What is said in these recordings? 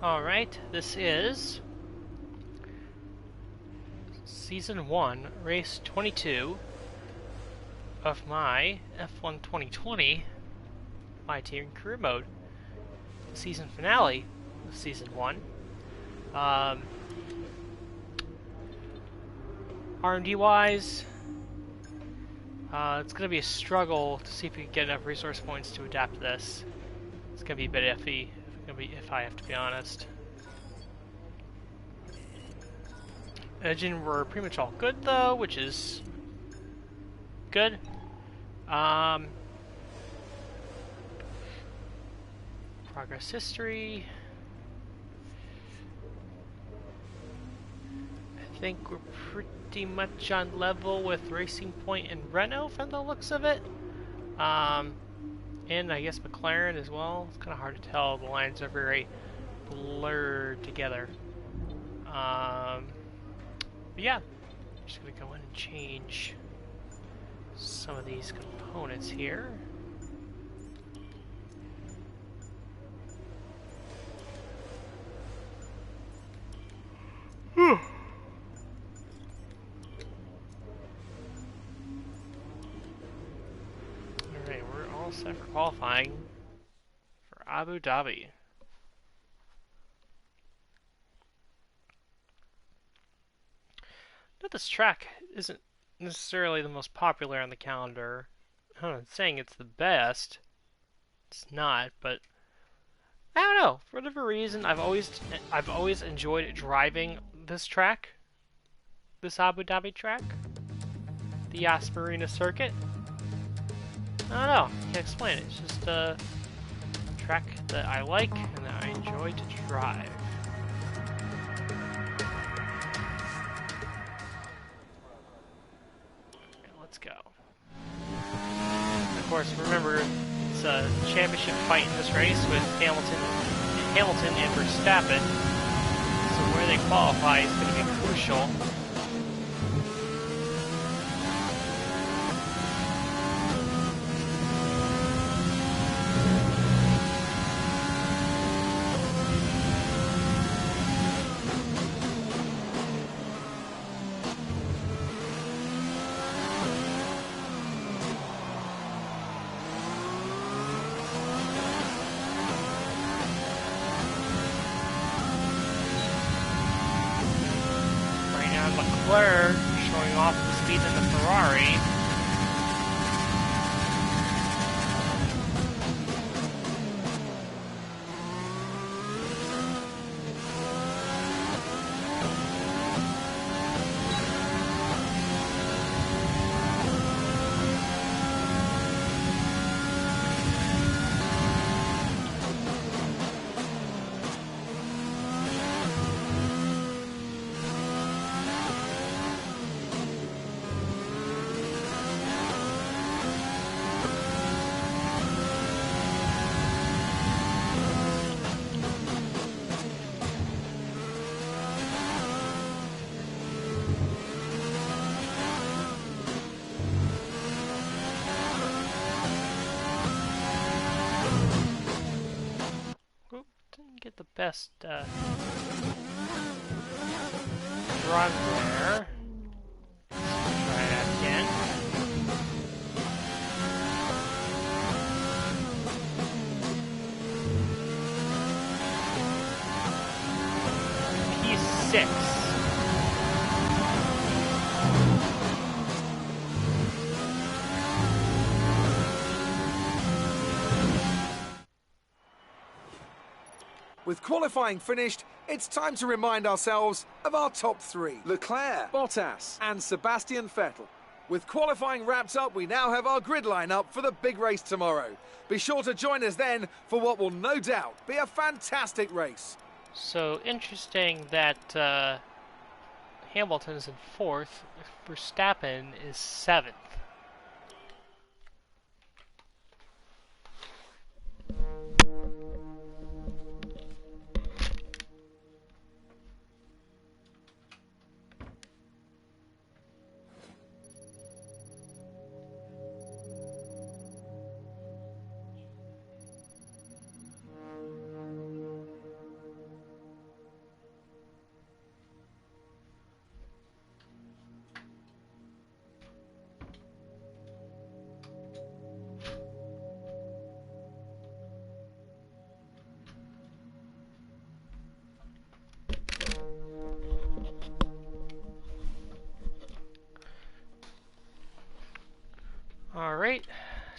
Alright, this is Season 1, Race 22 of my F1 2020 My Team Career Mode. The season finale of Season 1. R&D wise, it's going to be a struggle to see if we can get enough resource points to adapt to this. It's going to be a bit iffy, if I have to be honest. Engine were pretty much all good though, which is good. Progress history. I think we're pretty much on level with Racing Point and Renault from the looks of it. And I guess McLaren as well. It's kind of hard to tell. The lines are very blurred together. But yeah, I'm just going to go in and change some of these components here. Alright, we're all set for qualifying for Abu Dhabi. Now, this track isn't necessarily the most popular on the calendar. I'm not saying it's the best. It's not, but I don't know. For whatever reason, I've always enjoyed driving this track, this Abu Dhabi track, the Asparina circuit. I don't know. Can't explain it. It's just a track that I like and that I enjoy to drive. Okay, let's go. Of course, remember it's a championship fight in this race with Hamilton and Verstappen. So where they qualify is going to be crucial. Leclerc showing off the speed in the Ferrari. Get the best run there. Try that again. P6. With qualifying finished, it's time to remind ourselves of our top three: Leclerc, Bottas and Sebastian Vettel. With qualifying wrapped up, we now have our grid lineup for the big race tomorrow. Be sure to join us then for what will no doubt be a fantastic race. So interesting that Hamilton's in 4th, Verstappen is 7th.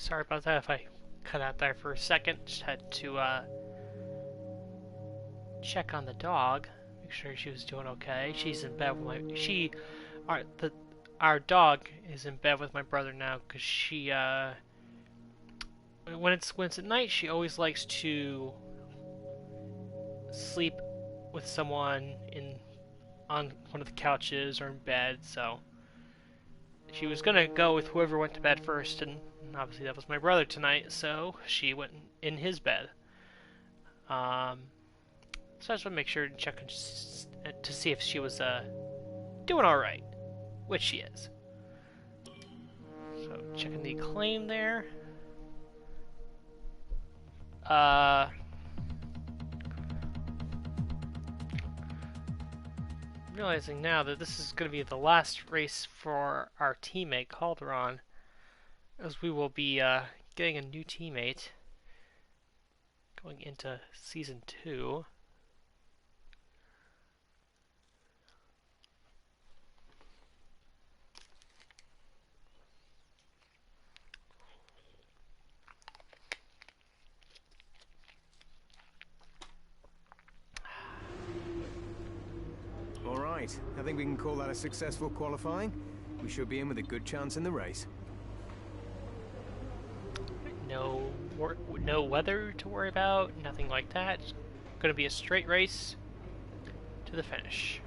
Sorry about that if I cut out there for a second. Just had to check on the dog, make sure she was doing okay. She's in bed with our dog is in bed with my brother now because she when it's at night she always likes to sleep with someone on one of the couches or in bed. So she was gonna go with whoever went to bed first, and obviously that was my brother tonight. So she went in his bed. So I just want to make sure and check to see if she was doing all right, which she is. So checking the claim there. Realizing now that this is going to be the last race for our teammate Calderon, as we will be getting a new teammate going into season 2. All right, I think we can call that a successful qualifying. We should be in with a good chance in the race. No weather to worry about, nothing like that. It's going to be a straight race to the finish.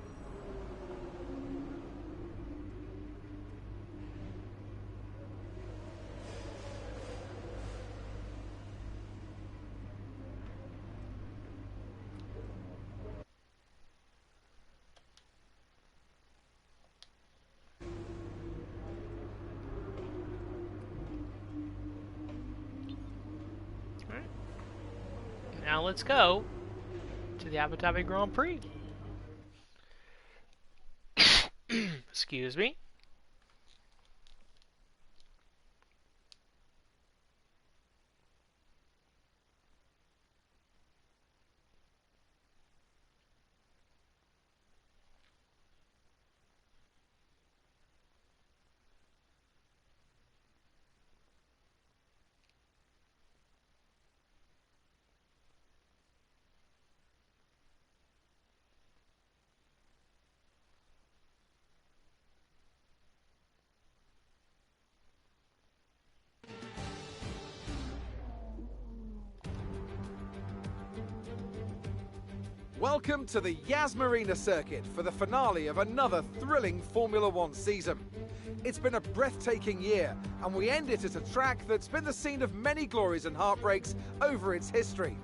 Now let's go to the Abu Dhabi Grand Prix. Excuse me. Welcome to the Yas Marina circuit for the finale of another thrilling Formula One season. It's been a breathtaking year, and we end it at a track that's been the scene of many glories and heartbreaks over its history.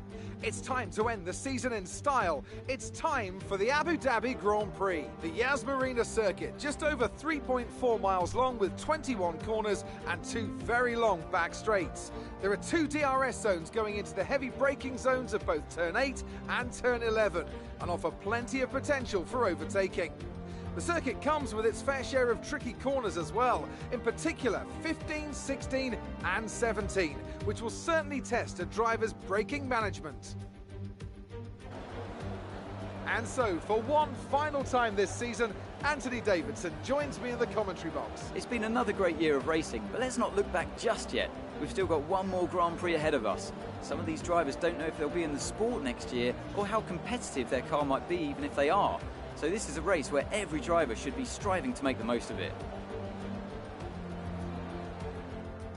It's time to end the season in style. It's time for the Abu Dhabi Grand Prix. The Yas Marina circuit, just over 3.4 miles long with 21 corners and 2 very long back straights. There are 2 DRS zones going into the heavy braking zones of both turn 8 and turn 11 and offer plenty of potential for overtaking. The circuit comes with its fair share of tricky corners as well, in particular 15, 16 and 17, which will certainly test a driver's braking management. And so, for one final time this season, Anthony Davidson joins me in the commentary box. It's been another great year of racing, but let's not look back just yet. We've still got one more Grand Prix ahead of us. Some of these drivers don't know if they'll be in the sport next year or how competitive their car might be even if they are. So this is a race where every driver should be striving to make the most of it.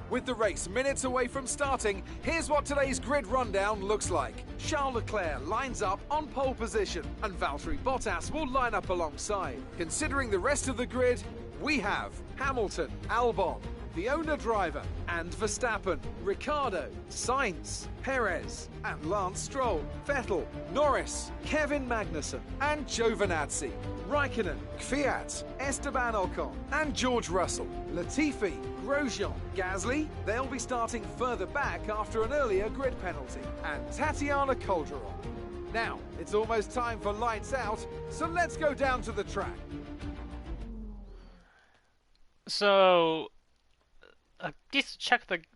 With the race minutes away from starting, here's what today's grid rundown looks like. Charles Leclerc lines up on pole position, and Valtteri Bottas will line up alongside. Considering the rest of the grid, we have Hamilton, Albon, the owner driver, and Verstappen, Ricciardo, Sainz, Perez, and Lance Stroll, Vettel, Norris, Kevin Magnussen, and Giovinazzi, Raikkonen, Kvyat, Esteban Ocon, and George Russell, Latifi, Grosjean, Gasly, they'll be starting further back after an earlier grid penalty, and Tatiana Calderon. Now, it's almost time for lights out, so let's go down to the track. So, a decent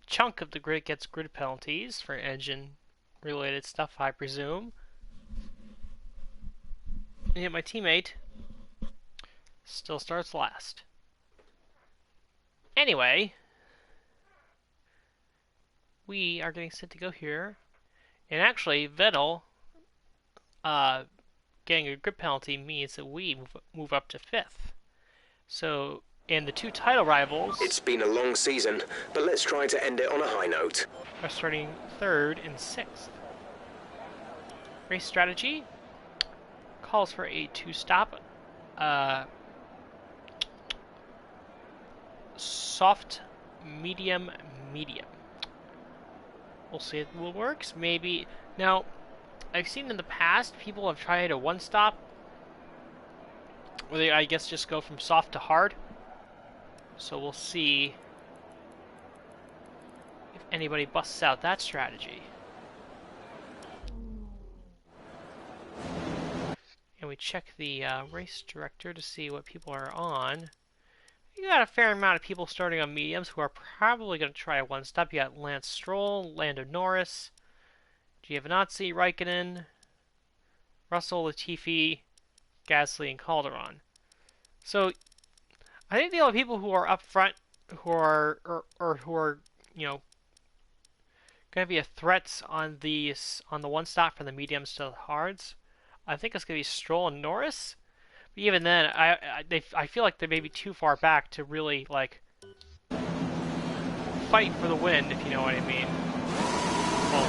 chunk of the grid gets grid penalties for engine-related stuff, I presume. And yet my teammate still starts last. Anyway, we are getting set to go here. And actually, Vettel getting a grid penalty means that we move up to 5th. So, and the two title rivals... It's been a long season, but let's try to end it on a high note. ...are starting 3rd and 6th. Race strategy calls for a 2-stop. Soft, medium, medium. We'll see if it works. Maybe. Now, I've seen in the past people have tried a 1-stop, where they, I guess, just go from soft to hard. So we'll see if anybody busts out that strategy. And we check the race director to see what people are on. You got a fair amount of people starting on mediums who are probably going to try a 1-stop. You got Lance Stroll, Lando Norris, Giovinazzi, Raikkonen, Russell, Latifi, Gasly, and Calderon. So I think the only people who are up front, who are who are, you know, going to be a threat on the 1-stop from the mediums to the hards, I think it's going to be Stroll and Norris. But even then, I feel like they may be too far back to really, like, fight for the win, if you know what I mean. Well,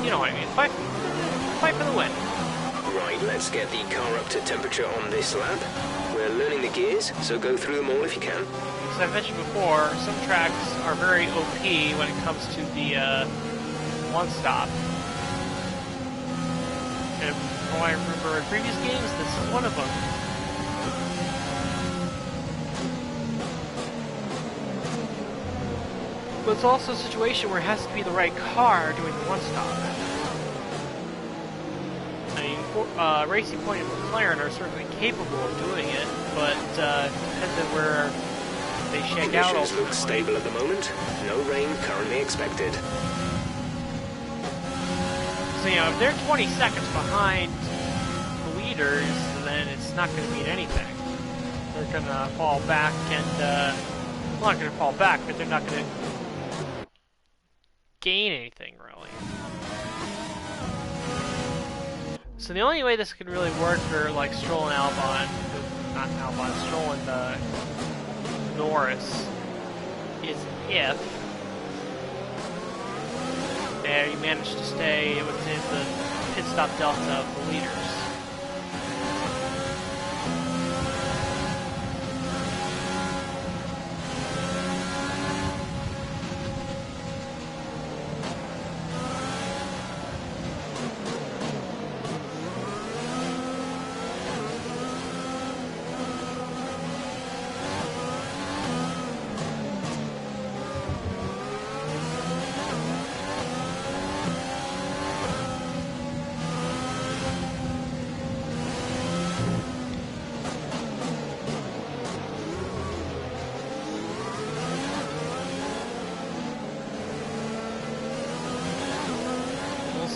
you know what I mean. Fight for the win. Right, let's get the car up to temperature on this lap. We're learning the gears, so go through them all if you can. As I mentioned before, some tracks are very OP when it comes to the 1-stop. And from what I remember in previous games, this is one of them. But it's also a situation where it has to be the right car doing the 1-stop. I mean, Racing Point and McLaren are certainly capable of doing it, but depends on where they shake out. Conditions look stable at the moment. No rain currently expected. So, you know, if they're 20 seconds behind the leaders, then it's not going to mean anything. They're going to fall back and, well, not going to fall back, but they're not going to gain anything, really. So the only way this could really work for, like, Stroll and Stroll and Norris is if you manage to stay within the pit stop delta of the leaders.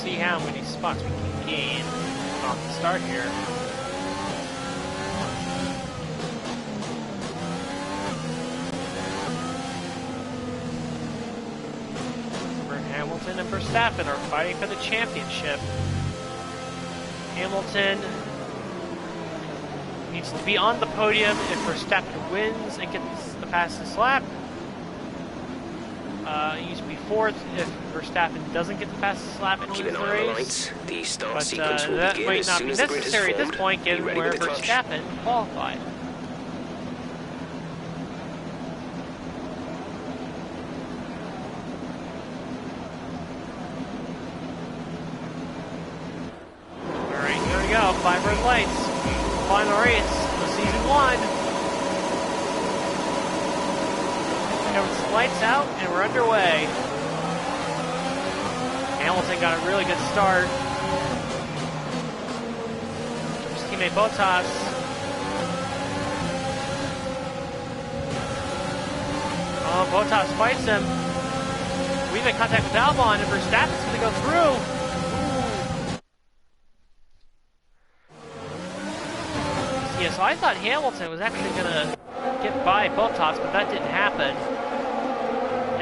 See how many spots we can gain off the start here. Hamilton and Verstappen are fighting for the championship. Hamilton needs to be on the podium if Verstappen wins and gets the fastest lap. He used to be 4th if Verstappen doesn't get the fastest lap and wins the race. The start But sequence will that begin might as not soon be as the grid is necessary at this formed. point, given Be ready where with the clutch. Verstappen qualified. Alright, here we go. 5 red lights. Final race of season 1. Everyone's lights out, and we're underway. Hamilton got a really good start. His teammate Bottas. Oh, Bottas fights him. We've in contact with Albon, and Verstappen's going to go through. Yeah, so I thought Hamilton was actually going to get by Bottas, but that didn't happen.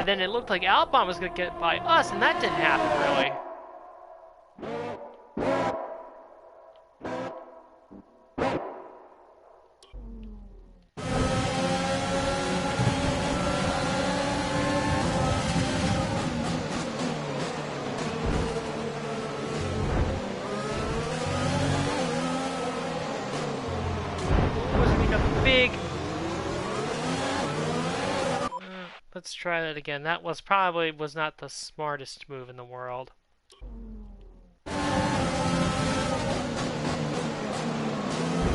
And then it looked like Albon was going to get by us, and that didn't happen, really. Let's try that again. That was probably not the smartest move in the world.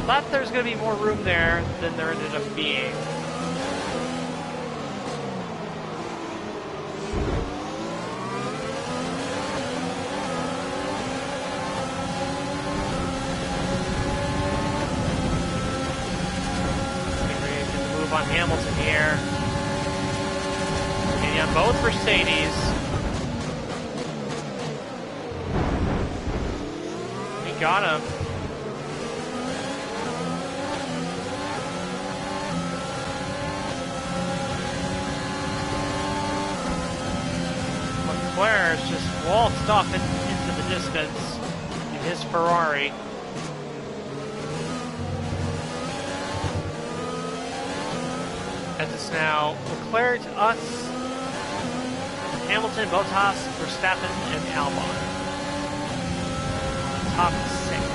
Thought there was going to be more room there than there ended up being. Move on Hamilton here. And on both Mercedes. He got him. Leclerc just waltzed off into the distance in his Ferrari. As it's now Leclerc to us, Hamilton, Bottas, Verstappen, and Albon. Top 6.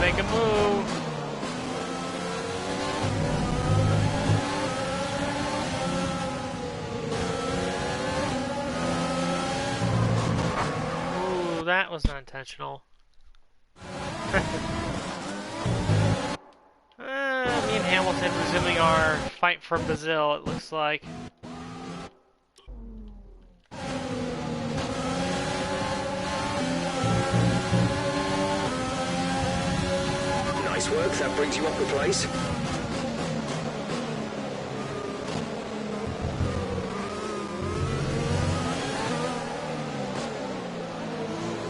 Make a move. Ooh, that was not intentional. Me and Hamilton resuming our fight for Brazil, it looks like. Nice work, that brings you up a place.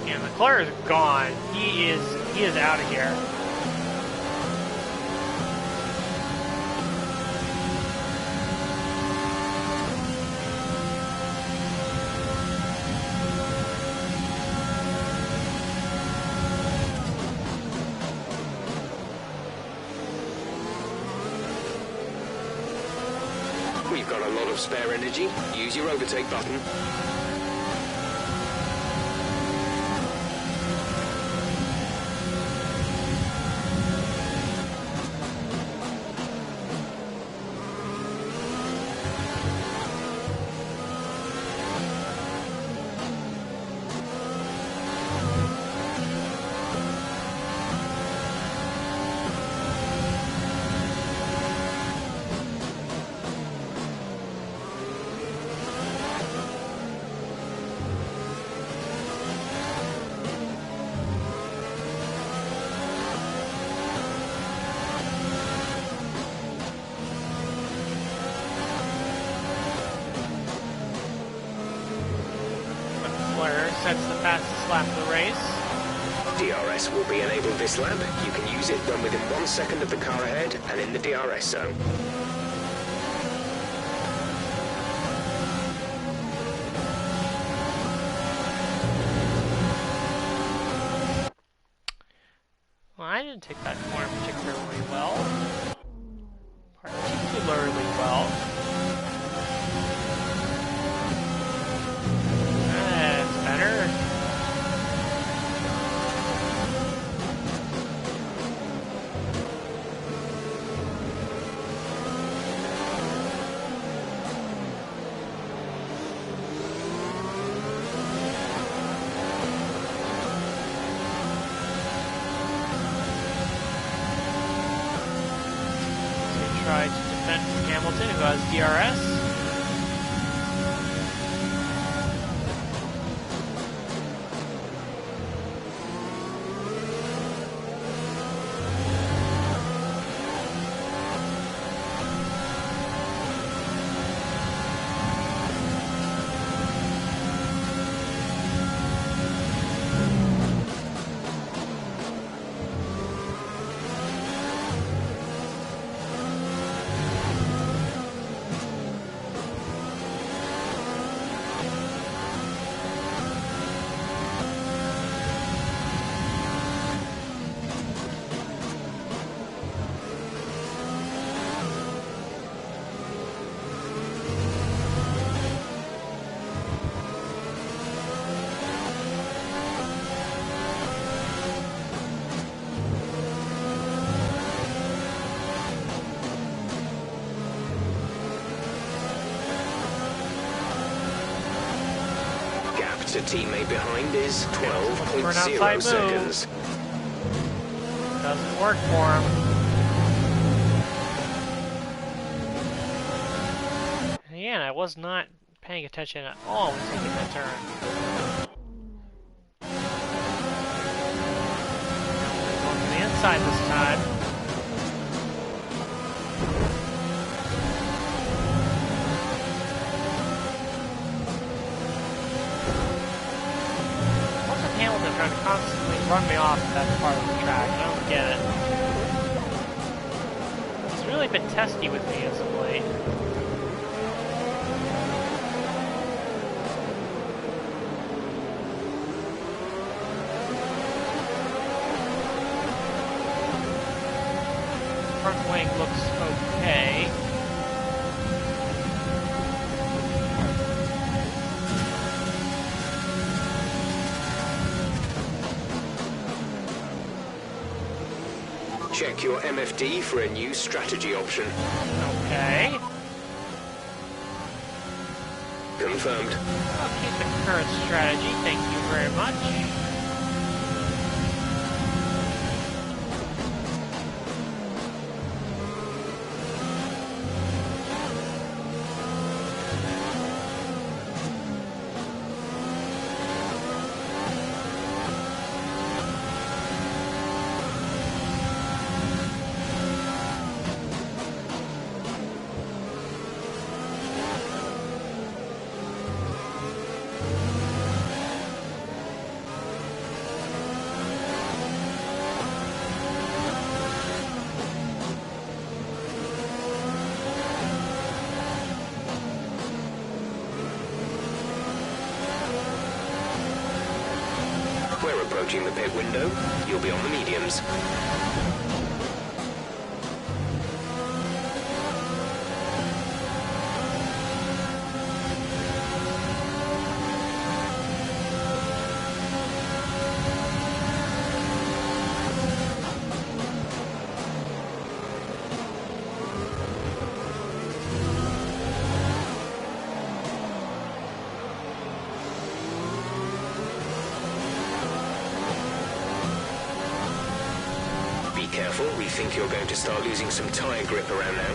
And Leclerc is gone. He is out of here. We've got a lot of spare energy. Use your overtake button. Sets the fastest lap of the race. DRS will be enabled this lap. You can use it when within 1 second of the car ahead and in the DRS zone. Well, I didn't take that corner particularly well. Particularly well. That's better. Try to defend from Hamilton, who has DRS. to teammate behind is For an 12.0 outside seconds. Doesn't work for him. And again, I was not paying attention at all when taking that turn. Going to the inside this time. Hamilton trying to constantly run me off that part of the track. I don't get it. He's really been testy with me as of late. Front wing looks okay. Check your MFD for a new strategy option. Okay. Confirmed. I'll keep the current strategy, thank you very much. We're approaching the pit window. You'll be on the mediums. Careful, we think you're going to start losing some tyre grip around now.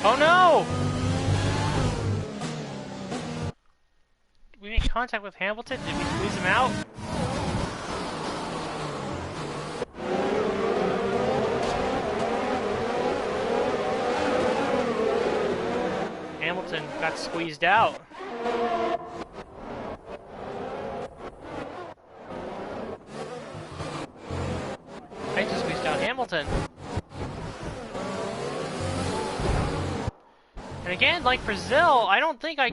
Oh no! We make contact with Hamilton? Did we squeeze him out? Hamilton got squeezed out. I just squeezed out Hamilton. And again, like Brazil, I don't think I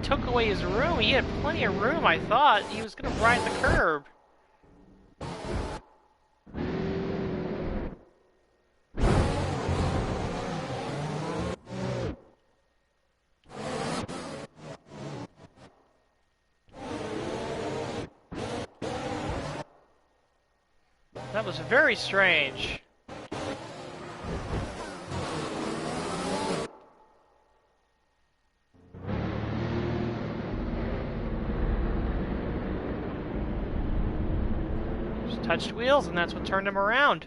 took away his room. He had plenty of room, I thought. He was going to ride the curb. That was very strange. Just touched wheels and that's what turned him around.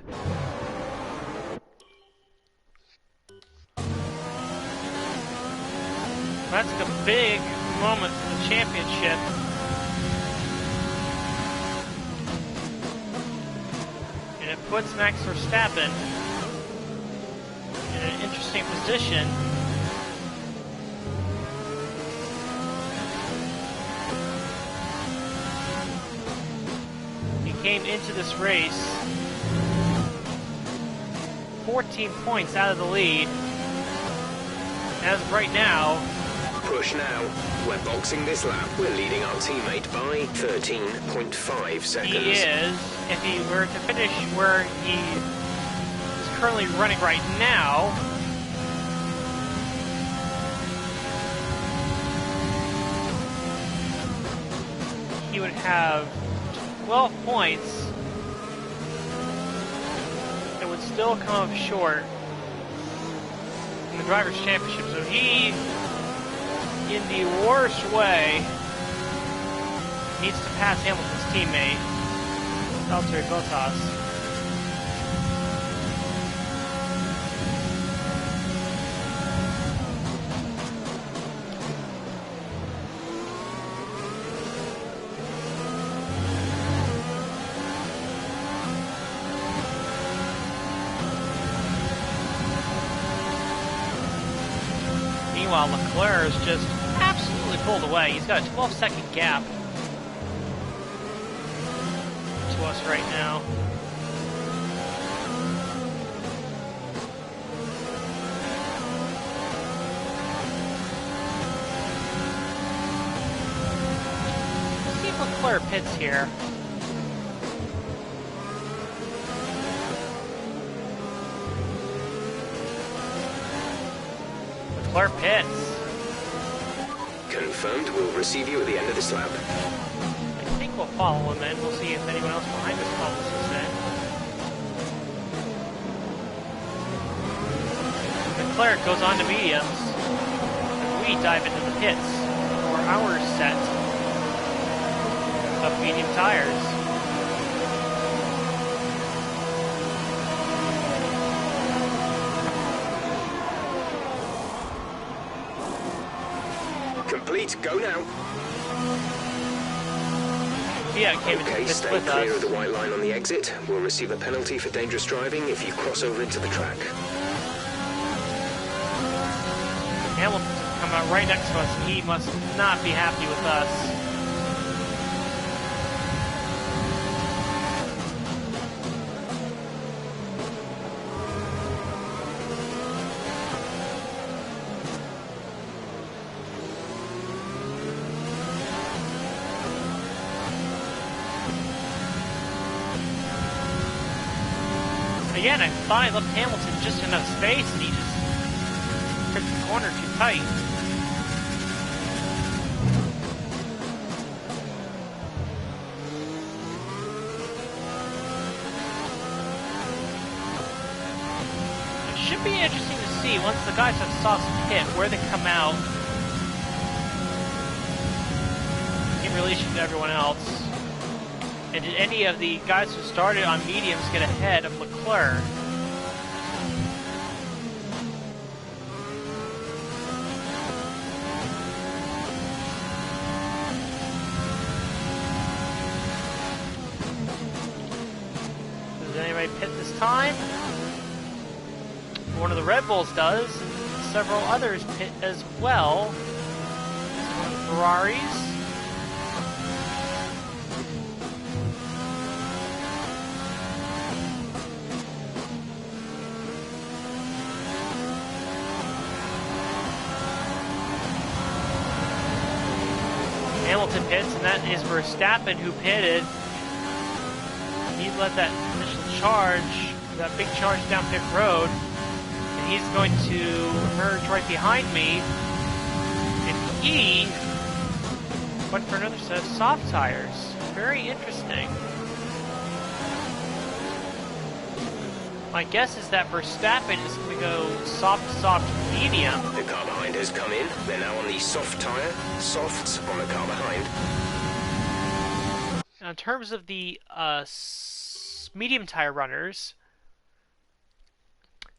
That's like a big moment for the championship. And it puts Max Verstappen in an interesting position. He came into this race 14 points out of the lead. As of right now, Push now. We're boxing this lap. We're leading our teammate by 13.5 seconds. he is, if he were to finish where he is currently running right now, he would have 12 points. It would still come up short in the Drivers' Championship. So he, in the worst way, needs to pass Hamilton's teammate, Valtteri Bottas. Meanwhile, Leclerc is just absolutely pulled away. He's got a 12-second gap to us right now. Let's see if Leclerc pits here. Leclerc pits. Confirmed. We'll receive you at the end of this lap. I think we'll follow him in. We'll see if anyone else behind us follows us in. Leclerc goes on to mediums. And we dive into the pits for our set of medium tires. Complete. Go now. Fiat came into the Okay, pits stay with clear of us. the white line on the exit. We'll receive a penalty for dangerous driving if you cross over into the track. Hamilton's come out right next to us, and he must not be happy with us. Again, I thought I left Hamilton just enough space, and he just took the corner too tight. It should be interesting to see, once the guys have Sauce pit, where they come out in relation to everyone else. And did any of the guys who started on mediums get ahead of Leclerc? time. One of the Red Bulls does. Several others pit as well. Ferraris. Hamilton pits, and that is Verstappen who pitted. He let that initial charge, that big charge down pit road, and he's going to merge right behind me. And he went for another set of soft tires. Very interesting. My guess is that Verstappen is going to go soft, medium. The car behind has come in. They're now on the soft tyre. Softs on the car behind. Now, in terms of the medium tire runners,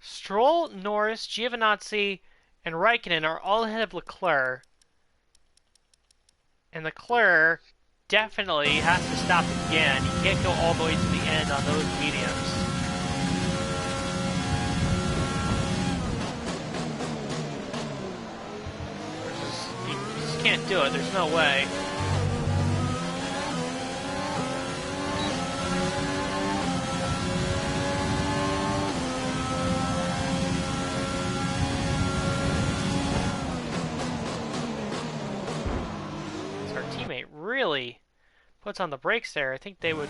Stroll, Norris, Giovinazzi, and Raikkonen are all ahead of Leclerc. And Leclerc definitely has to stop again. He can't go all the way to the end on those mediums. He just can't do it. There's no way. Really puts on the brakes there. I think she would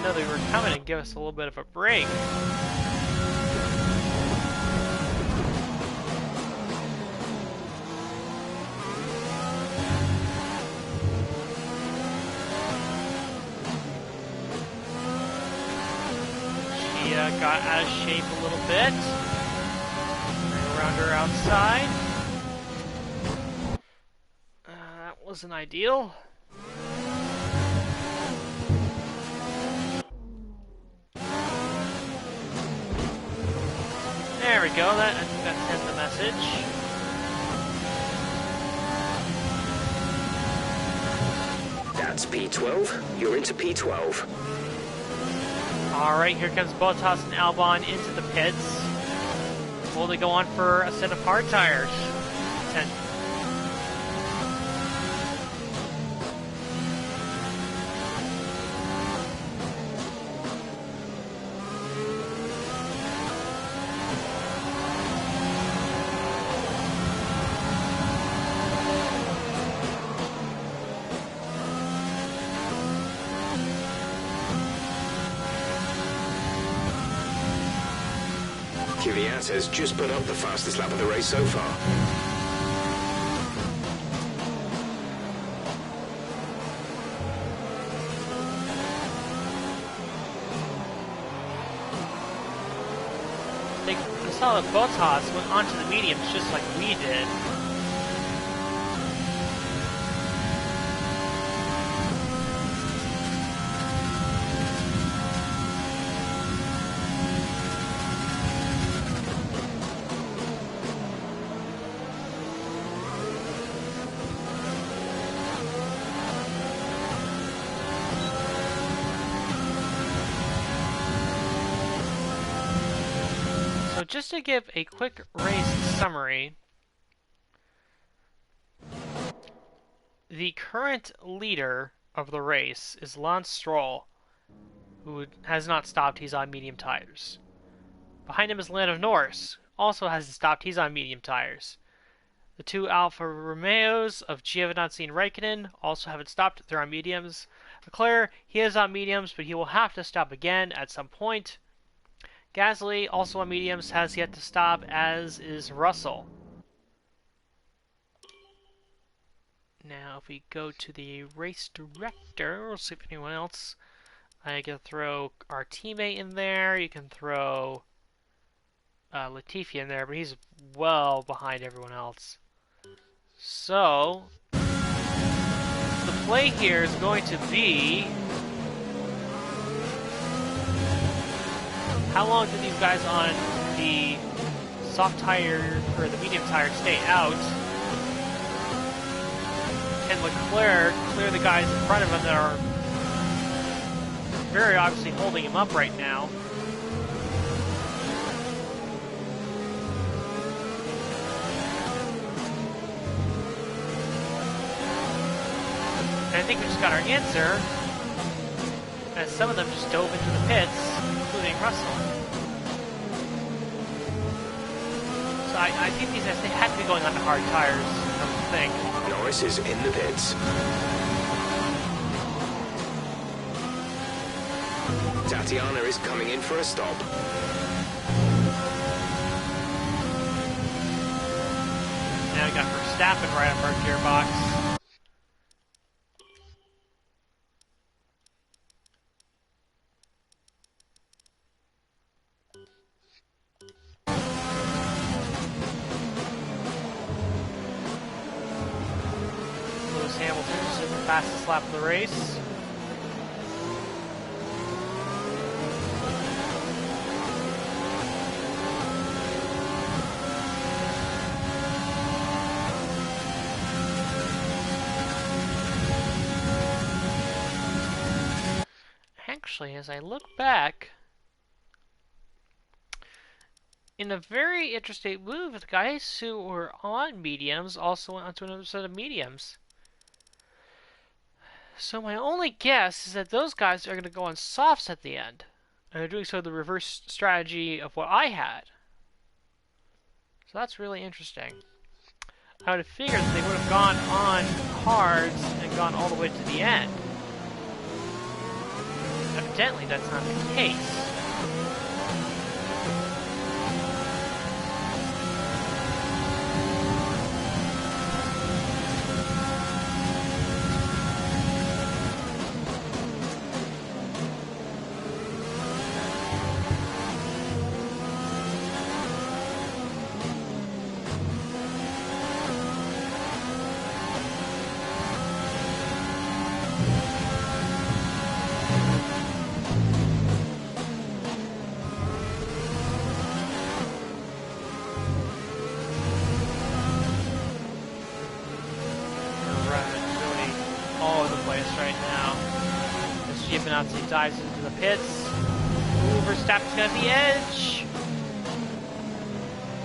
know they were coming and give us a little bit of a break. She got out of shape a little bit. Right around her outside. Wasn't ideal. There we go. I think that sent the message. That's P12. You're into P12. All right, here comes Bottas and Albon into the pits. Will they go on for a set of hard tires? Kvyat has just put up the fastest lap of the race so far. I saw that Bottas went onto the mediums just like we did. So just to give a quick race summary, the current leader of the race is Lance Stroll, who has not stopped. He's on medium tires. Behind him is Lando Norris, also hasn't stopped. He's on medium tires. The two Alfa Romeos of Giovinazzi and Raikkonen also haven't stopped. They're on mediums. Leclerc, he is on mediums, but he will have to stop again at some point. Gasly, also on mediums, has yet to stop, as is Russell. Now, if we go to the race director, we'll see if anyone else. I can throw our teammate in there. You can throw Latifi in there, but he's well behind everyone else. So, the play here is going to be, how long do these guys on the soft tire or the medium tire stay out? Can Leclerc clear the guys in front of him that are very obviously holding him up right now? I think we just got our answer, as some of them just dove into the pits, including Russell. So I think these guys, they have to be going on to hard tires, I would think. Norris is in the pits. Tatiana is coming in for a stop. Now we got Verstappen right up our gearbox. Lewis Hamilton just hit the fastest lap of the race. Actually, as I look back, in a very interesting move, the guys who were on mediums also went onto another set of mediums. So my only guess is that those guys are going to go on softs at the end. And they're doing so the reverse strategy of what I had. So that's really interesting. I would have figured that they would have gone on hards and gone all the way to the end. Evidently, that's not the case. Giovinazzi dives into the pits. Ooh, Verstappen's got the edge.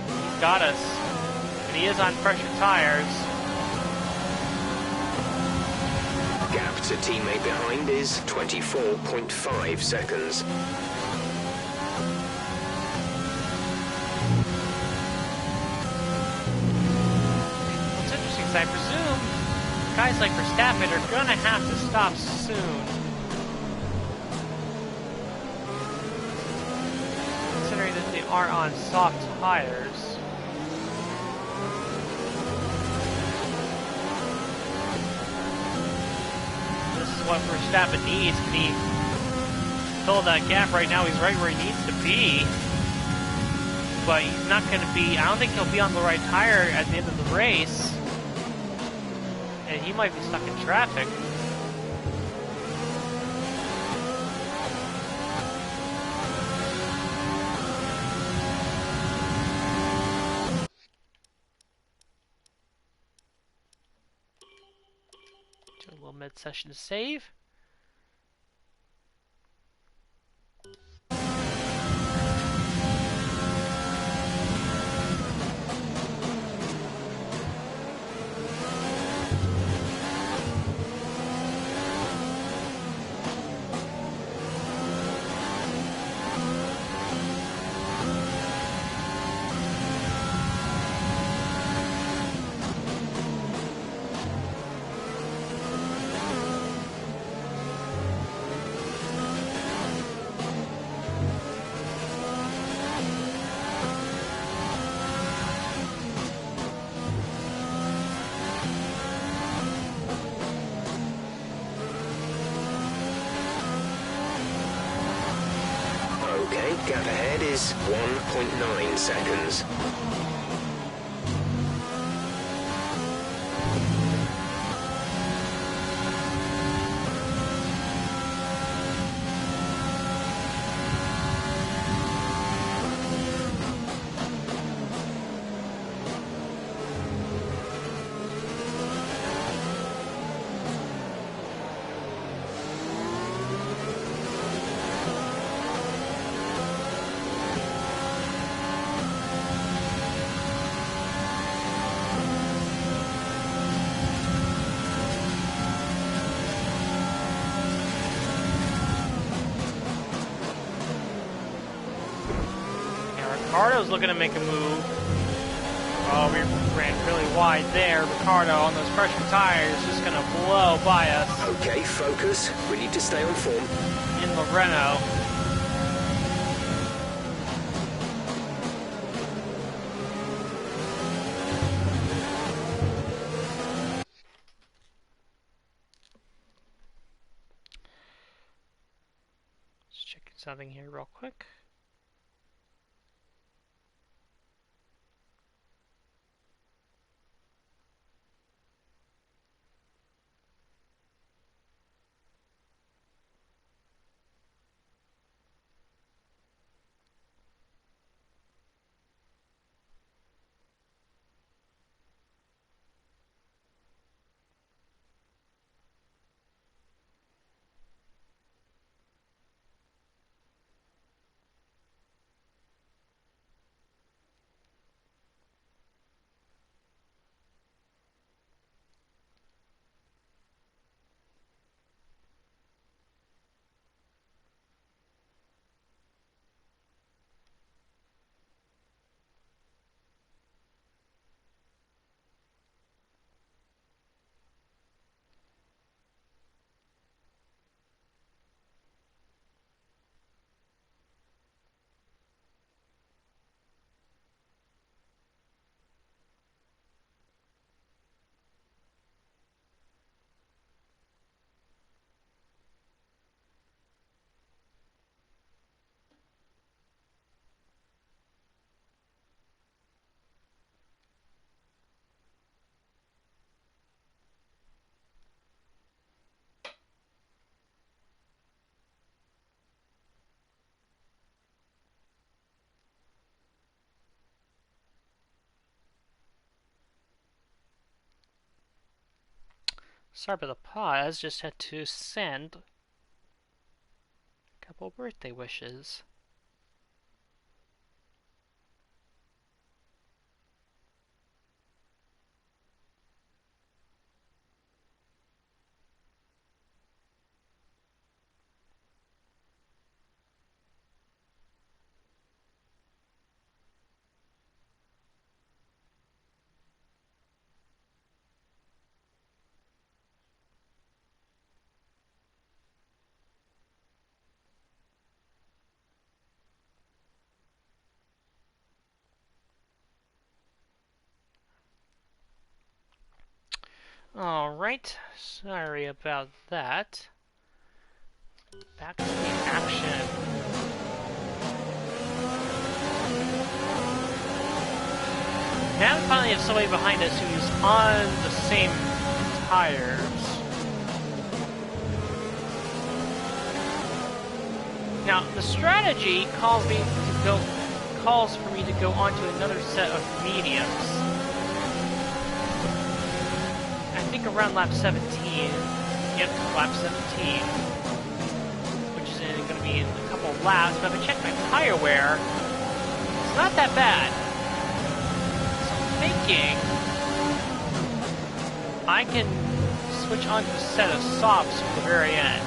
He's got us. And he is on pressure tires. Gap to teammate behind is 24.5 seconds. What's interesting is I presume guys like Verstappen are going to have to stop soon. Considering that they are on soft tires. This is what Verstappen needs. Can he fill that gap right now? He's right where he needs to be. But he's not going to be, I don't think he'll be on the right tire at the end of the race. And he might be stuck in traffic. Do a little mid-session save. Okay, gap ahead is 1.9 seconds. Ricardo's looking to make a move. Oh, we ran really wide there. Ricardo on those pressure tires is just going to blow by us. Okay, focus. We need to stay on form. In the Renault. Just checking something here real quick. Sorry about the pause, just had to send a couple birthday wishes. Alright, sorry about that. Back to the action. Now we finally have somebody behind us who's on the same tires. Now, the strategy calls for me to go onto another set of mediums. I think around lap 17. Yep, lap 17. Which is going to be in a couple of laps, but if I check my tire wear, it's not that bad. So I'm thinking I can switch on to a set of softs at the very end.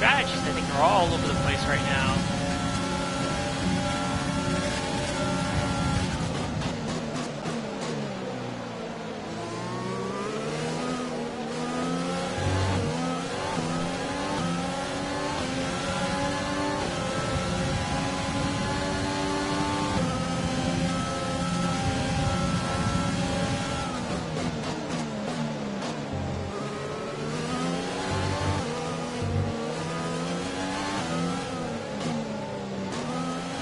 Strategies, I think, are all over the place right now.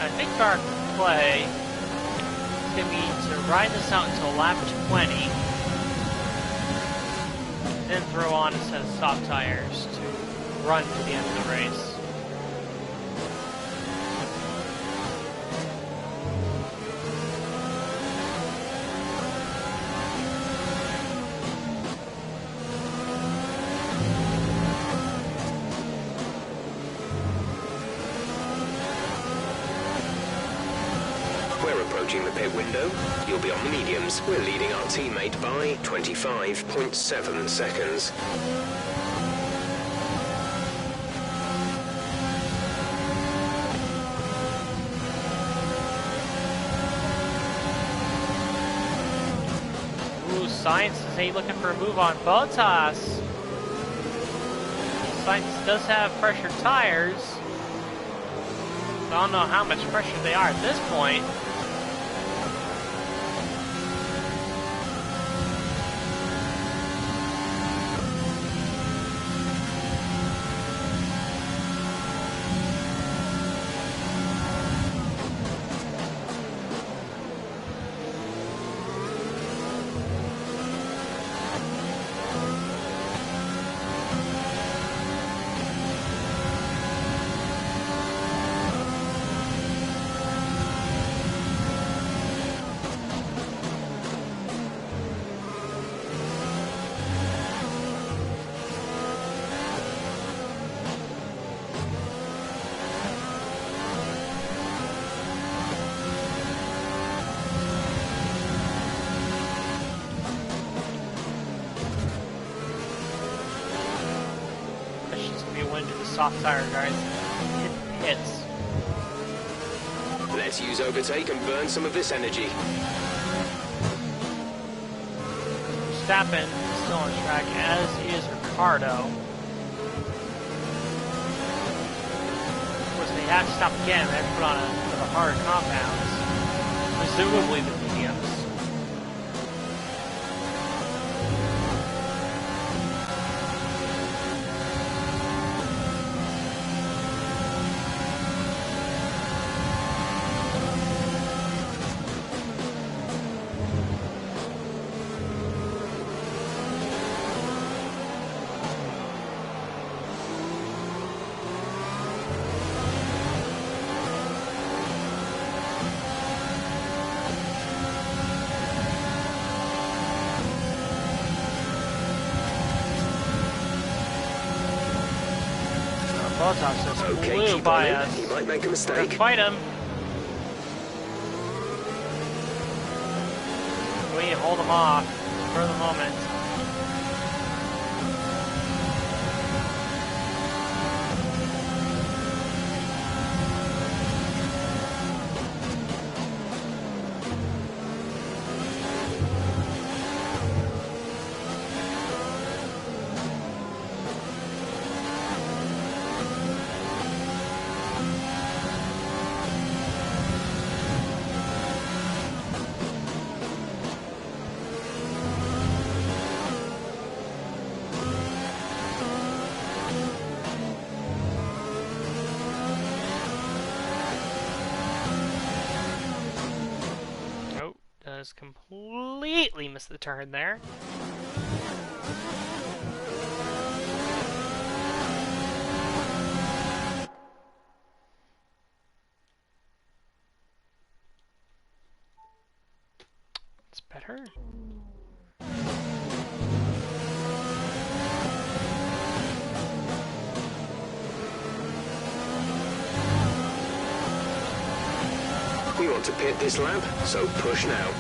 I think our play can be to ride this out until lap 20, then throw on a set of soft tires to run to the end of the race. approaching the pit window. You'll be on the mediums. We're leading our teammate by 25.7 seconds. Science is looking for a move on Bottas. Science does have pressure tires. I don't know how much pressure they are at this point. Soft tire guys. Hits. Let's use overtake and burn some of this energy. Verstappen is still on track, as is Ricardo. Of course, they have to stop again. They have to put on the harder compounds, presumably the mediums. Bottas just flew by us. He might make a mistake. We're gonna fight him. We need to hold him off for the moment. Completely missed the turn there. It's better. We want to pit this lap, so push now.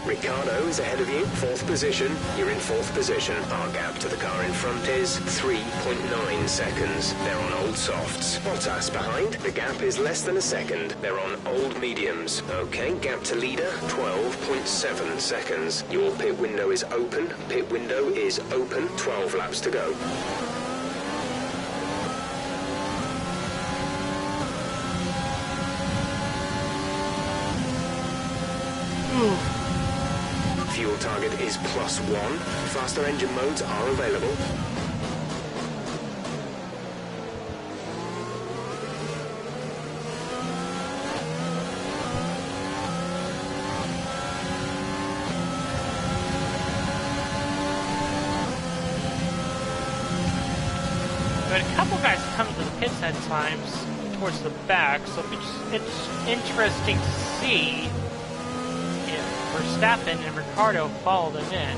Ricardo is ahead of you, 4th position. You're in 4th position. Our gap to the car in front is 3.9 seconds. They're on old softs. Bottas behind. The gap is less than a second. They're on old mediums. Okay, gap to leader, 12.7 seconds. Your pit window is open. Pit window is open. 12 laps to go. Fuel target is +1. Faster engine modes are available. But a couple guys come to the pits at times towards the back, so it's interesting to see Verstappen and Ricardo follow them in.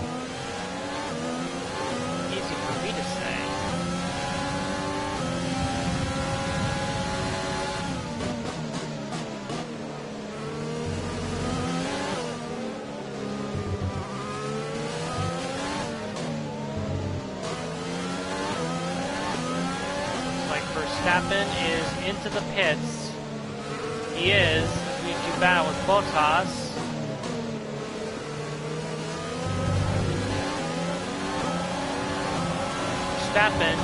Easy for me to say. Verstappen is into the pits. He is going to battle with Bottas. Verstappen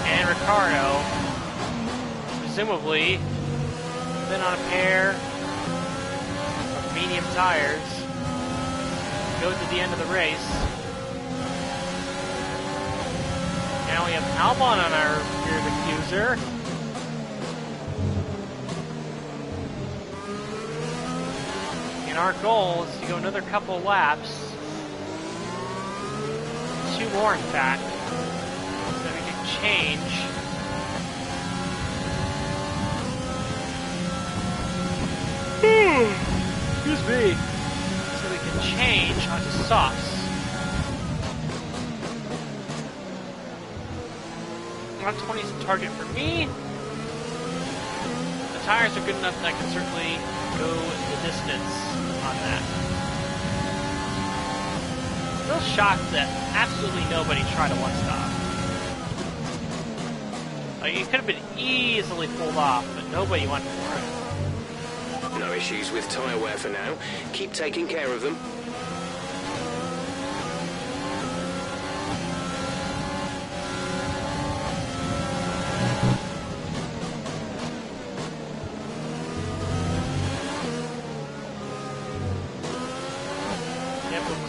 and Ricciardo, presumably, been on a pair of medium tires. Go to the end of the race. Now we have Albon on our rear diffuser. And our goal is to go another couple laps. 2 more, in fact. So that we can change. Excuse me. So we can change onto softs. Not 20 is the target for me. The tires are good enough that I can certainly go the distance on that. Still shocked that absolutely nobody tried a one-stop. Like, it could have been easily pulled off, but nobody went for it. No issues with tyre wear for now. Keep taking care of them.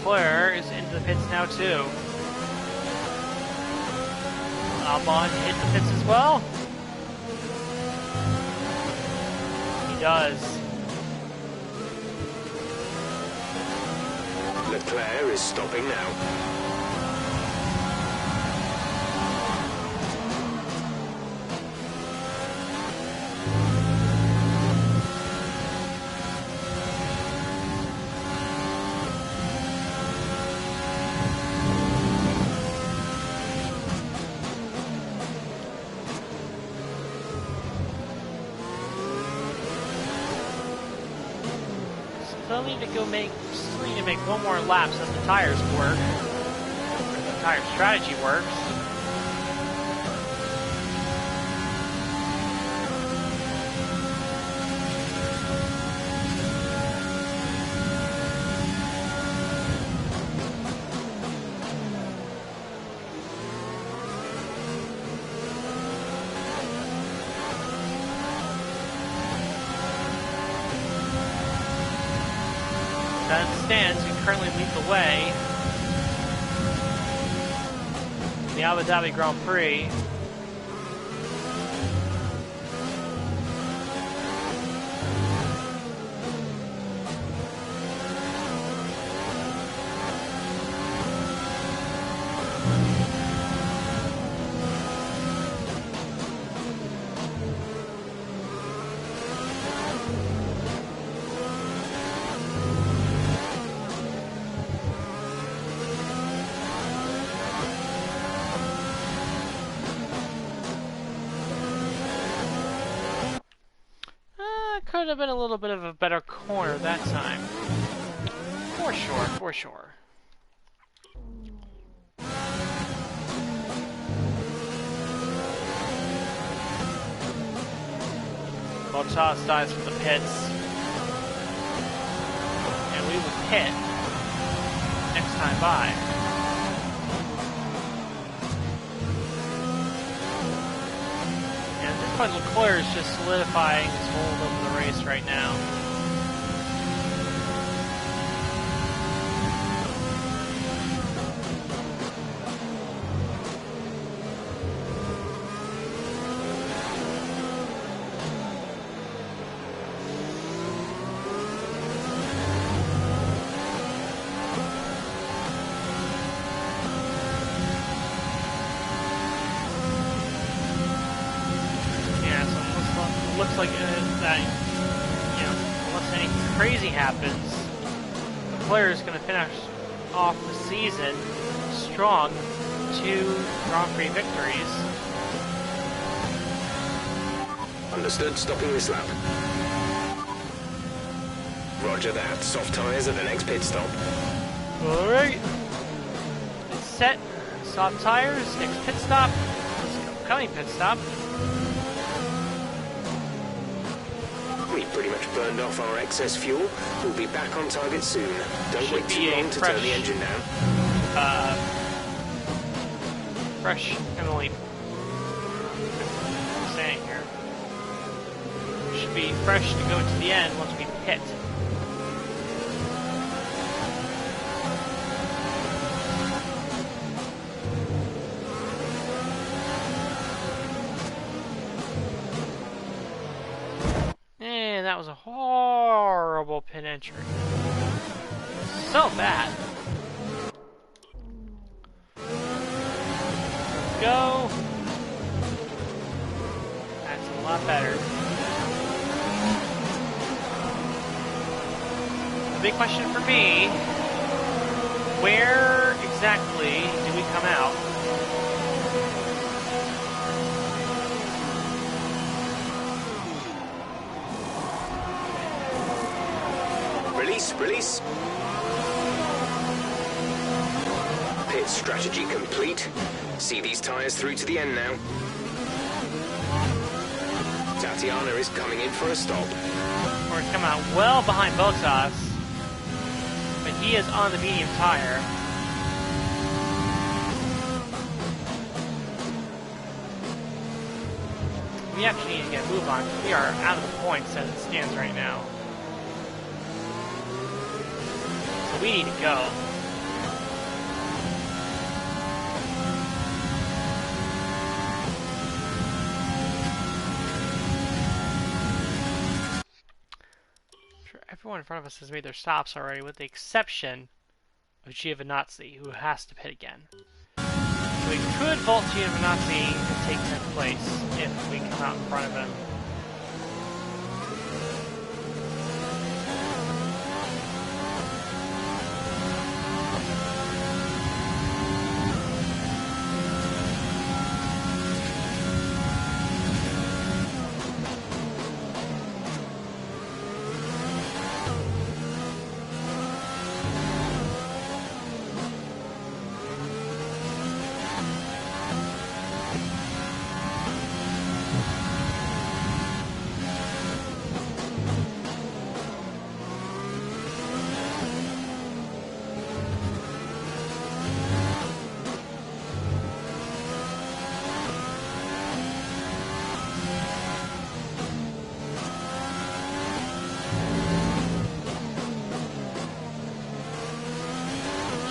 Leclerc is into the pits now too. Albon hit the pits as well. He does. Leclerc is stopping now. Still need to make 1 more lap so the tires work. The tire strategy works. As it stands, we currently lead the way in the Abu Dhabi Grand Prix. Could have been a little bit of a better corner that time. For sure, for sure. Bottas dies for the pits. And we will pit next time by. But Leclerc is just solidifying his hold over the race right now. Looks like that, unless anything crazy happens, Leclerc is going to finish off the season strong, 2 Grand Prix victories. Understood, stopping this lap. Roger that, soft tyres at the next pit stop. Alright. It's set, soft tires, next pit stop, coming pit stop. pretty much burned off our excess fuel. We'll be back on target soon. Don't wait too long to turn the engine down. Fresh Emily. I'm saying here. Should be fresh to go to the end once we pit. And that was a horrible pit entry. So bad. Go. That's a lot better. The big question for me, where exactly did we come out? Release. Pit strategy complete. See these tyres through to the end now. Tatiana is coming in for a stop. Or it's come out well behind Bottas, but he is on the medium tire. We actually need to get a move on. We are out of the points as it stands right now. So we need to go. Everyone in front of us has made their stops already, with the exception of Giovinazzi, who has to pit again. So we could vault Giovinazzi and take 10th place if we come out in front of him.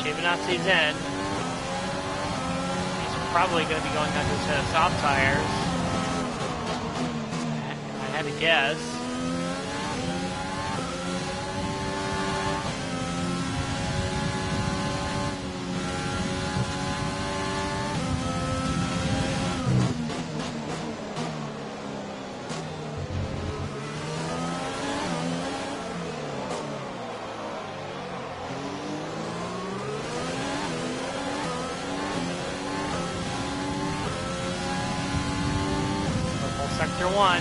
Giovinazzi's in. He's probably going to be going on to a set of soft tires. If I had to guess. Sector 1.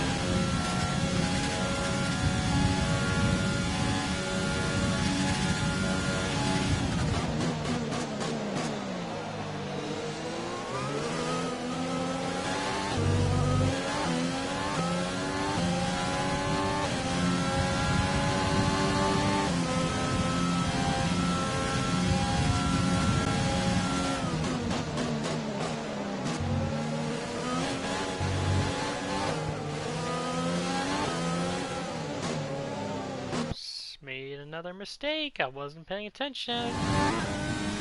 Made another mistake. I wasn't paying attention.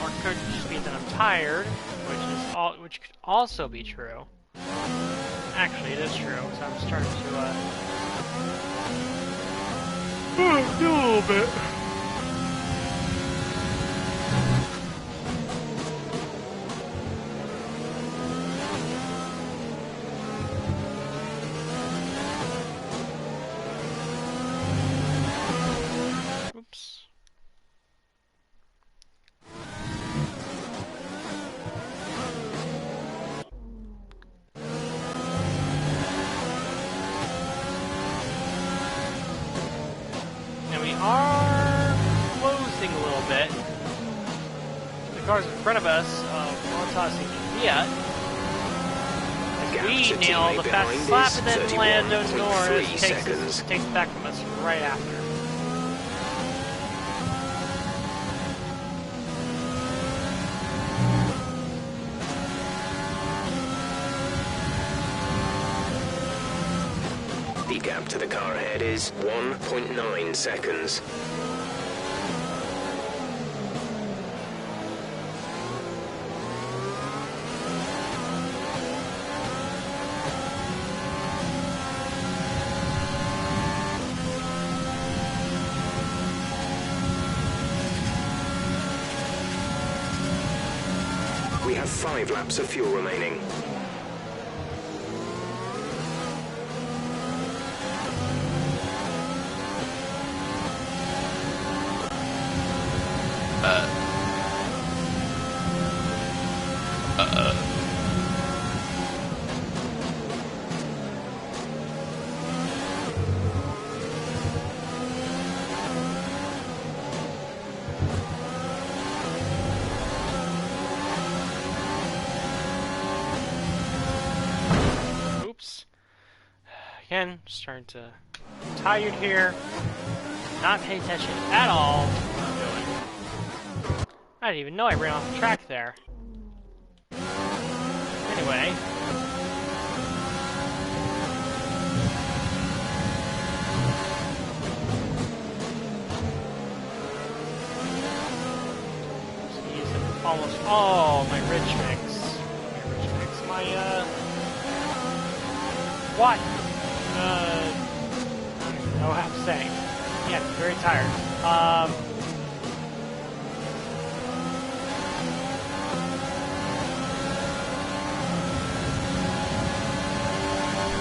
Or it could just be that I'm tired, which could also be true. Actually, it is true, so I'm starting to do a little bit. Cars in front of us, Bottas and Fiat. gap we to nail the teammate fast behind slap, is and then Lando Norris 31.3 takes seconds. it back from us right after. The gap to the car ahead is 1.9 seconds. We have 5 laps of fuel remaining. Oops. Again, starting to get tired here. Not paying attention at all to what I'm doing. I didn't even know I ran off the track there. Anyway. He's almost all my rich mix. What? I don't even know what I'm saying. Yeah, I'm very tired.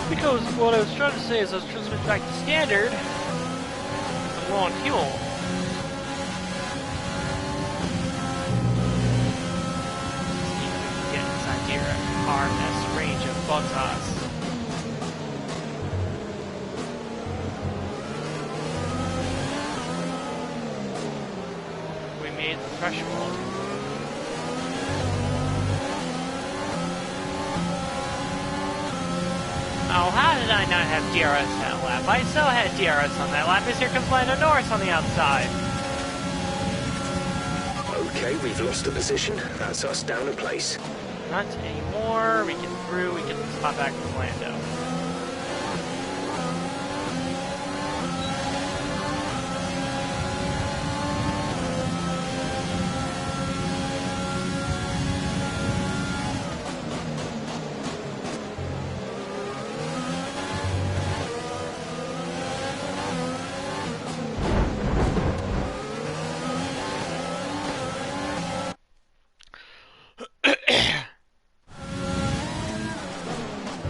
Because what I was trying to say is I was trying to switch back to standard. I'm low on fuel. See if we can get inside here RS range of Bottas. The threshold. Oh, how did I not have DRS that lap? I still had DRS on that lap, as here comes Lando Norris on the outside. Okay, we've lost a position. That's us down a place. Not anymore. We get through, we get the spot back from Lando.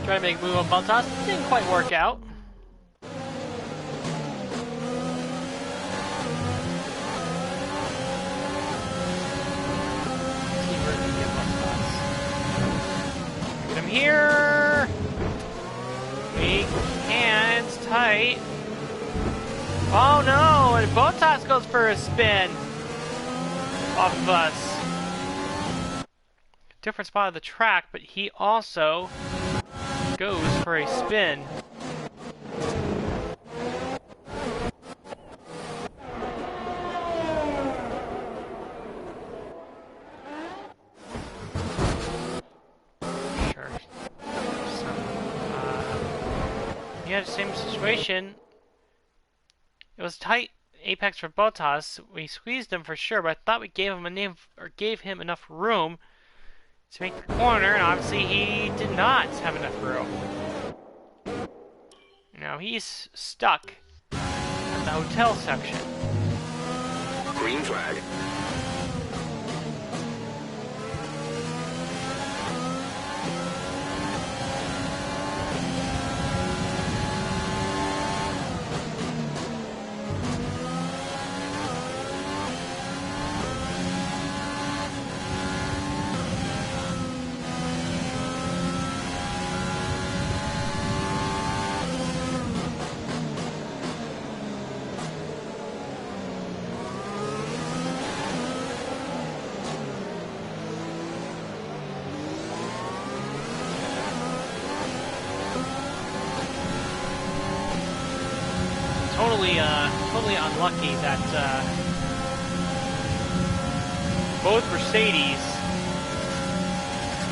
Trying to make a move on Bottas. Didn't quite work out. See where we get Bottas. Get him here. Weak hands tight. Oh no! And Bottas goes for a spin off of us. Different spot of the track, but he also goes for a spin. Sure. He had the same situation. It was tight apex for Bottas. We squeezed him for sure, but I thought we gave him enough room to make the corner, and obviously he did not have enough room. Now he's stuck at the hotel section. Green flag. totally unlucky that both Mercedes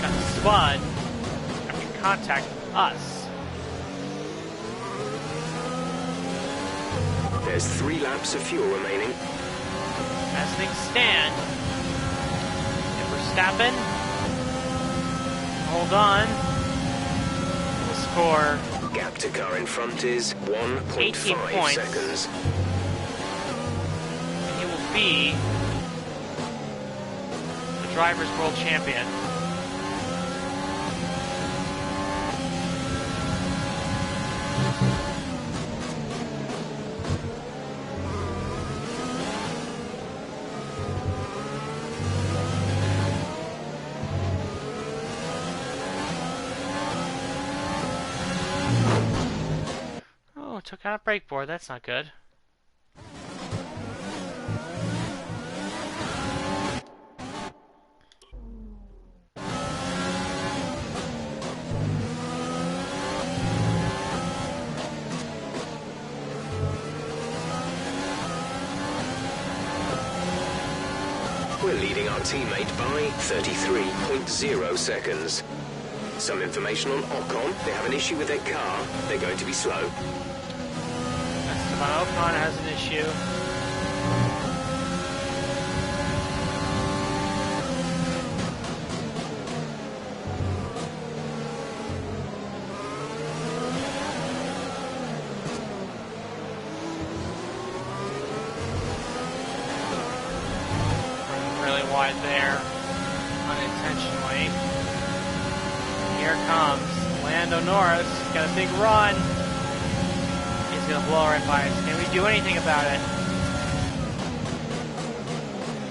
got spun after contact with us. There's 3 laps of fuel remaining. As things stand, if Verstappen hold on, we'll score Gap to car in front is 18 1.5 points. seconds. and he will be the Drivers' World Champion. Oh, took out a brake board. That's not good. We're leading our teammate by 33.0 seconds. Some information on Ocon. They have an issue with their car. They're going to be slow. Esteban Ocon has an issue. Really wide there, unintentionally. Here comes Lando Norris. He's got a big run. He's gonna blow right by us. Can we do anything about it?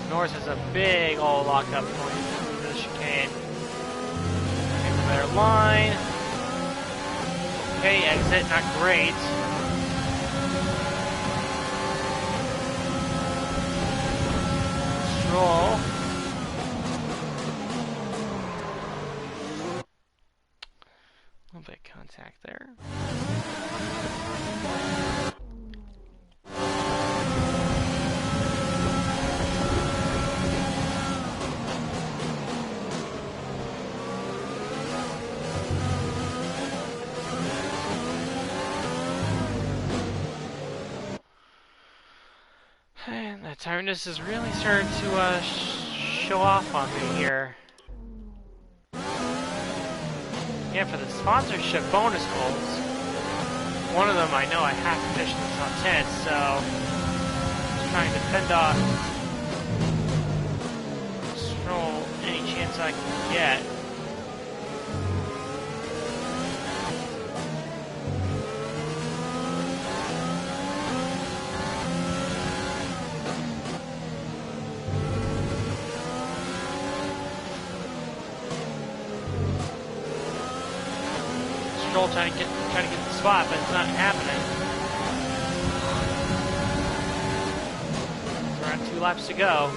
Norris has a big old lockup going through the chicane. Get a better line. Okay, exit, not great. Stroll. A little bit of contact there. And the tiredness is really starting to show off on me here. Yeah, for the sponsorship bonus goals, one of them I know I have to finish in the top 10, so I'm trying to fend off Stroll any chance I can get. Stroll trying to get the spot, but it's not happening. It's around 2 laps to go.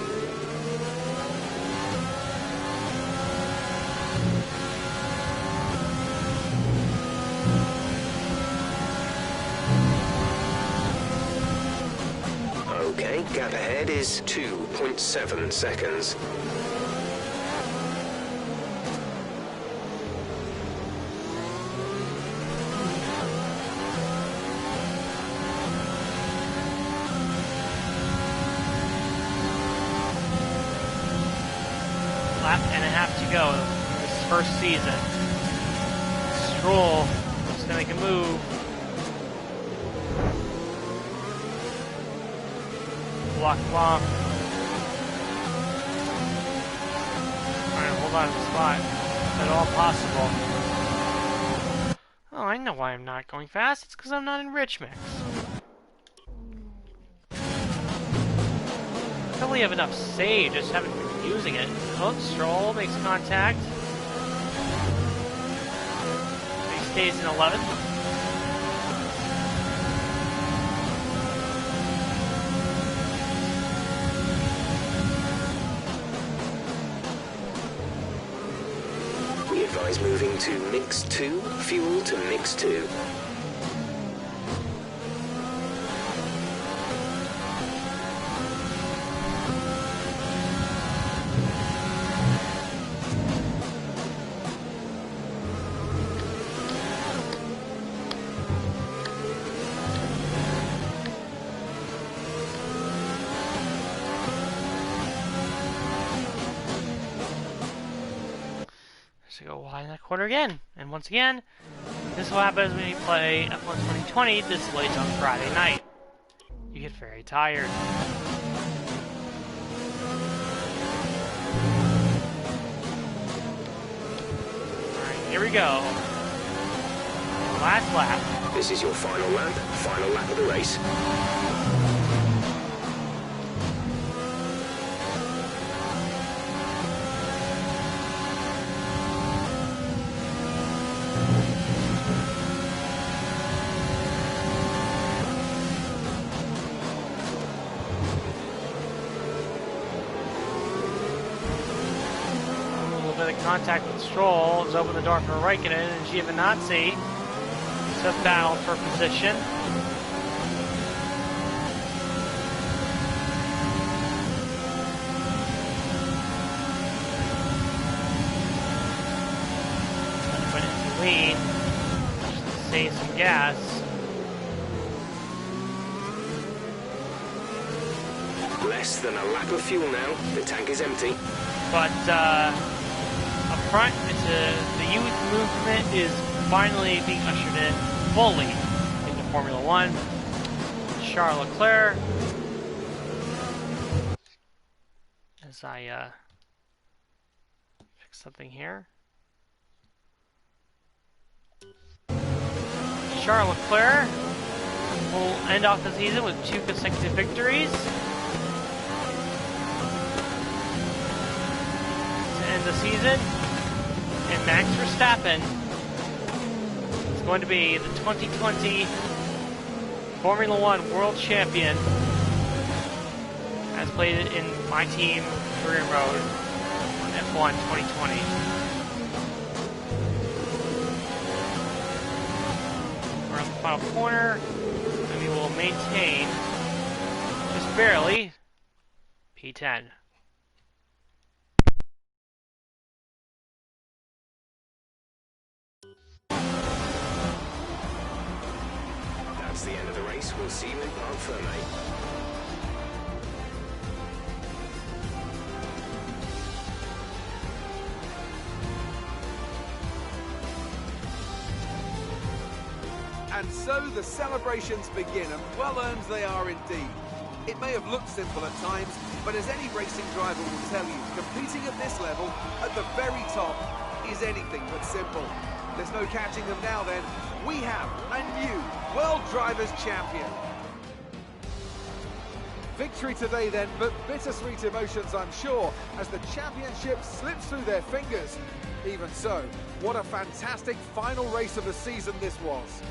Okay, gap ahead is 2.7 seconds. Lap and a half to go this first season. Stroll just gonna make a move. Block. Trying to hold on to the spot if at all possible. Oh, I know why I'm not going fast. It's because I'm not in Rich Mix. I probably have enough save, just haven't been using it. Oh, Stroll makes contact. He stays in 11th. We advise moving to mix 2, fuel to mix 2. go wide in that corner again. And once again, this is what happens when you play F1 2020 this late on Friday night. You get very tired. Alright, here we go. Last lap. This is your final lap of the race. Contact with Stroll has opened the door for Raikkonen and Giovinazzi. Tough battle for position. Went into lead. Just to save some gas. Less than a lap of fuel now. The tank is empty. But up front, the youth movement is finally being ushered in fully into Formula One. Charles Leclerc, as I fix something here. Charles Leclerc will end off the season with 2 consecutive victories. To end the season. And Max Verstappen is going to be the 2020 Formula One World Champion, as played in my team career mode on F1 2020. We're on the final corner, and we will maintain just barely P10. That's the end of the race. We'll see you in Parc Fermé. And so the celebrations begin, and well-earned they are indeed. It may have looked simple at times, but as any racing driver will tell you, competing at this level, at the very top, is anything but simple. There's no catching them now then. We have a new World Drivers' Champion. Victory today then, but bittersweet emotions I'm sure, as the championship slips through their fingers. Even so, what a fantastic final race of the season this was.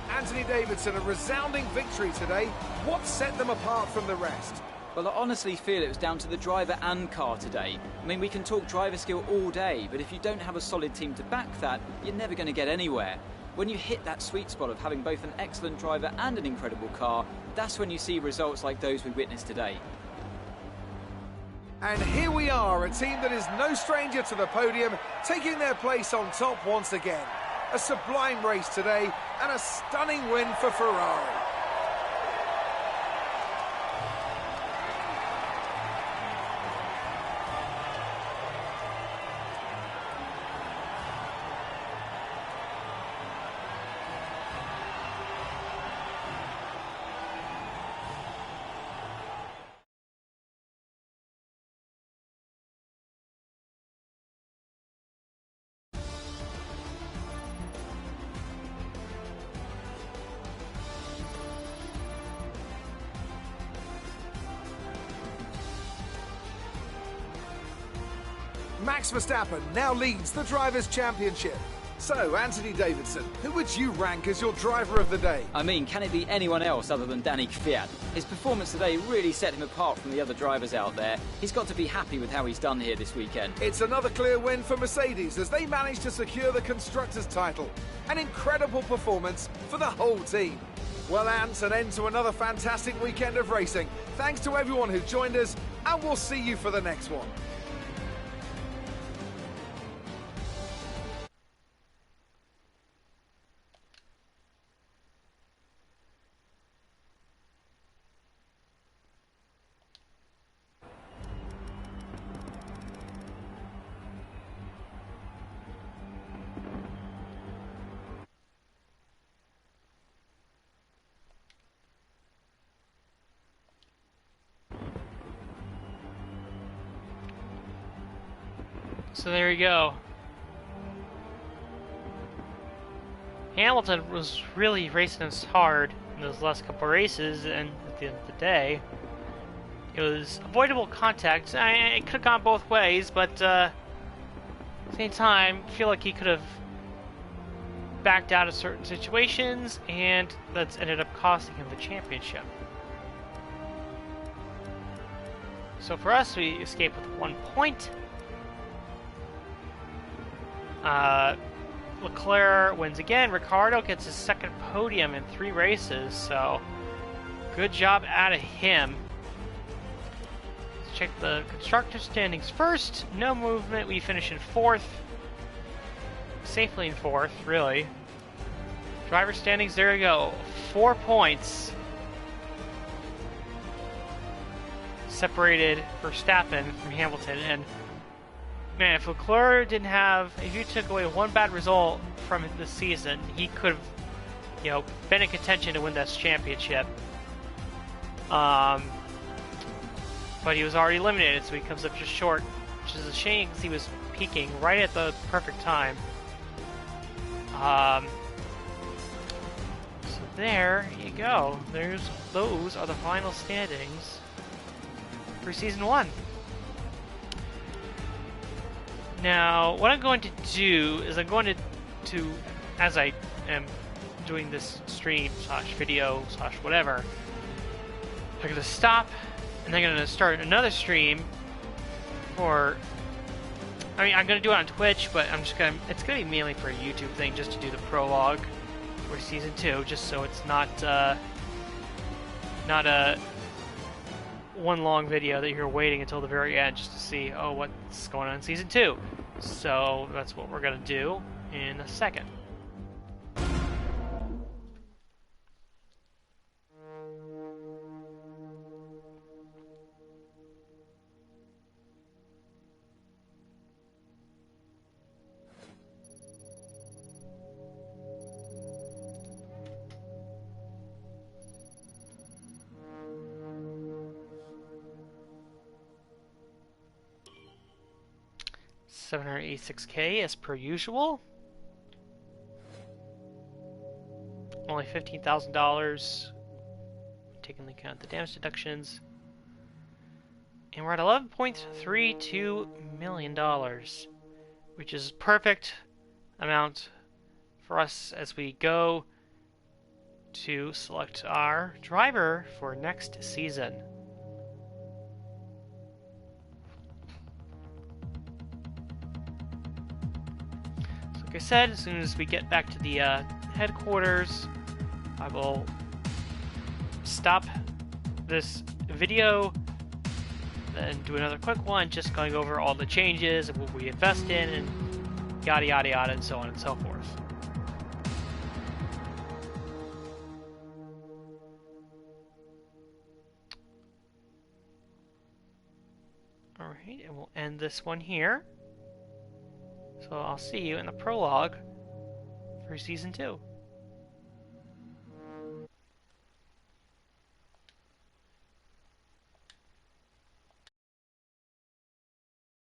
Anthony Davidson, a resounding victory today. What set them apart from the rest? Well, I honestly feel it was down to the driver and car today. I mean, we can talk driver skill all day, but if you don't have a solid team to back that, you're never going to get anywhere. When you hit that sweet spot of having both an excellent driver and an incredible car, that's when you see results like those we witnessed today. And here we are, a team that is no stranger to the podium, taking their place on top once again. A sublime race today, and a stunning win for Ferrari. Max Verstappen now leads the Drivers' Championship. So, Anthony Davidson, who would you rank as your driver of the day? I mean, can it be anyone else other than Danny Kvyat? His performance today really set him apart from the other drivers out there. He's got to be happy with how he's done here this weekend. It's another clear win for Mercedes as they managed to secure the Constructors' title. An incredible performance for the whole team. Well, Ant, an end to another fantastic weekend of racing. Thanks to everyone who joined us, and we'll see you for the next one. So there you go. Hamilton was really racing us hard in those last couple races, and at the end of the day, it was avoidable contact. It could have gone both ways, but at the same time, I feel like he could have backed out of certain situations, and that's ended up costing him the championship. So for us, we escape with 1 point. Leclerc wins again. Ricciardo gets his second podium in 3 races, so good job out of him. Let's check the constructor standings first. No movement. We finish in 4th. Safely in 4th, really. Driver standings, there you go. 4 points. Separated Verstappen from Hamilton, and man, if Leclerc didn't have, if you took away one bad result from this season, he could have, you know, been in contention to win this championship. But he was already eliminated, so he comes up just short, which is a shame because he was peaking right at the perfect time. So there you go. Those are the final standings for season 1. Now, what I'm going to do is I'm going to as I am doing this stream / video / whatever, I'm going to stop and then I'm going to start another stream for, I mean, I'm going to do it on Twitch, but it's going to be mainly for a YouTube thing, just to do the prologue for season 2, just so it's not a one long video that you're waiting until the very end just to see, oh, what's going on in season 2. So that's what we're gonna do in a second. $786K as per usual. Only $15,000, taking into account the damage deductions. And we're at $11.32 million, which is perfect amount for us as we go to select our driver for next season. Like I said, as soon as we get back to the headquarters, I will stop this video, then do another quick one, just going over all the changes and what we invest in, and yada yada yada, and so on and so forth. Alright, and we'll end this one here. So I'll see you in the prologue for season 2.